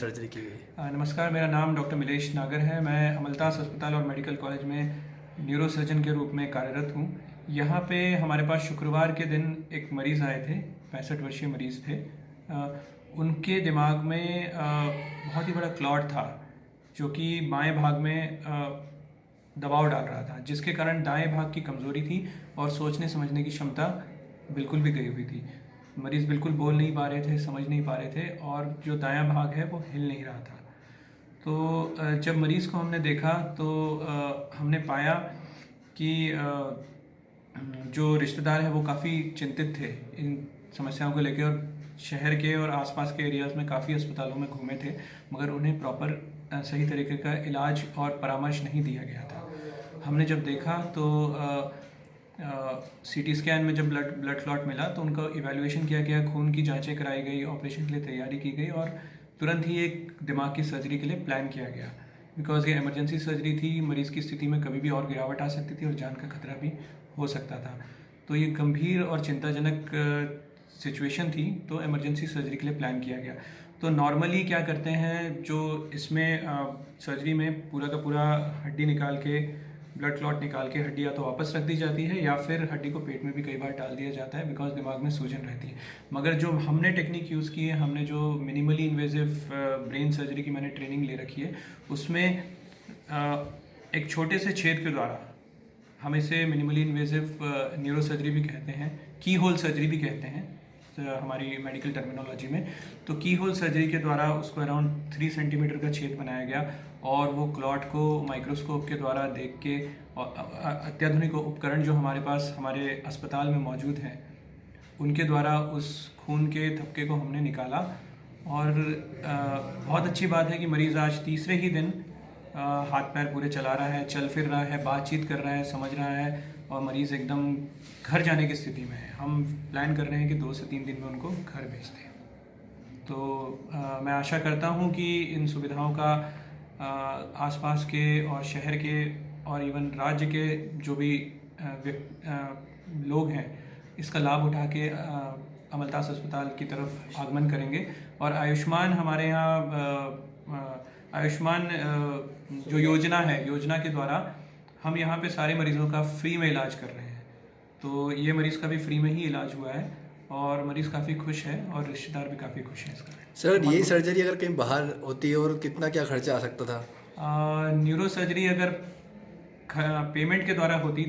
Surgery की हुई? नमस्कार, मेरा नाम डॉक्टर मिलेश नागर है। मैं अमलतास अस्पताल और मेडिकल कॉलेज में न्यूरो सर्जन के रूप में कार्यरत हूँ। यहाँ पे हमारे पास शुक्रवार के दिन एक मरीज़ आए थे, 65 वर्षीय मरीज़ थे। उनके दिमाग में बहुत ही बड़ा क्लॉट था, जो कि बाएं भाग में दबाव डाल रहा था, जिसके कारण दाएं भाग की कमज़ोरी थी और सोचने समझने की क्षमता बिल्कुल भी गई हुई थी। मरीज़ बिल्कुल बोल नहीं पा रहे थे, समझ नहीं पा रहे थे और जो दायां भाग है वो हिल नहीं रहा था। तो जब मरीज़ को हमने देखा तो हमने पाया कि जो रिश्तेदार हैं वो काफ़ी चिंतित थे इन समस्याओं को लेकर, और शहर के और आसपास के एरियाज़ में काफ़ी अस्पतालों में घूमे थे, मगर उन्हें प्रॉपर सही तरीके का इलाज और परामर्श नहीं दिया गया था। हमने जब देखा तो सीटी स्कैन में जब ब्लड क्लॉट मिला तो उनका इवैल्यूएशन किया गया, खून की जांचें कराई गई, ऑपरेशन के लिए तैयारी की गई और तुरंत ही एक दिमाग की सर्जरी के लिए प्लान किया गया। बिकॉज ये इमरजेंसी सर्जरी थी, मरीज़ की स्थिति में कभी भी और गिरावट आ सकती थी और जान का खतरा भी हो सकता था। तो ये गंभीर और चिंताजनक सिचुएशन थी, तो इमरजेंसी सर्जरी के लिए प्लान किया गया। तो नॉर्मली क्या करते हैं, जो इसमें सर्जरी में पूरा का पूरा हड्डी निकाल के, ब्लड क्लॉट निकाल के हड्डी या तो वापस रख दी जाती है या फिर हड्डी को पेट में भी कई बार डाल दिया जाता है, बिकॉज दिमाग में सूजन रहती है। मगर जो हमने टेक्निक यूज़ की है, हमने जो मिनिमली इन्वेजिव ब्रेन सर्जरी की मैंने ट्रेनिंग ले रखी है, उसमें एक छोटे से छेद के द्वारा, हम इसे मिनिमली इन्वेजिव न्यूरो सर्जरी भी कहते हैं, की होल सर्जरी भी कहते हैं हमारी मेडिकल टर्मिनोलॉजी में। तो की होल सर्जरी के द्वारा उसको अराउंड 3 सेंटीमीटर का छेद बनाया गया और वो क्लॉट को माइक्रोस्कोप के द्वारा देख के, और अत्याधुनिक उपकरण जो हमारे पास हमारे अस्पताल में मौजूद हैं, उनके द्वारा उस खून के थक्के को हमने निकाला। और बहुत अच्छी बात है कि मरीज़ आज तीसरे ही दिन हाथ पैर पूरे चला रहा है, चल फिर रहा है, बातचीत कर रहा है, समझ रहा है और मरीज़ एकदम घर जाने की स्थिति में है। हम प्लान कर रहे हैं कि 2 से 3 दिन में उनको घर भेज दें। तो मैं आशा करता हूं कि इन सुविधाओं का आसपास के और शहर के और इवन राज्य के जो भी लोग हैं, इसका लाभ उठा के अमलतास अस्पताल की तरफ आगमन करेंगे। और आयुष्मान हमारे यहाँ आयुष्मान जो योजना है, योजना के द्वारा हम यहाँ पे सारे मरीज़ों का फ्री में इलाज कर रहे हैं। तो ये मरीज़ का भी फ्री में ही इलाज हुआ है और मरीज़ काफ़ी खुश है और रिश्तेदार भी काफ़ी खुश हैं इसका। सर, यही सर्जरी अगर कहीं बाहर होती और कितना क्या खर्चा आ सकता था? न्यूरो सर्जरी अगर पेमेंट के द्वारा होती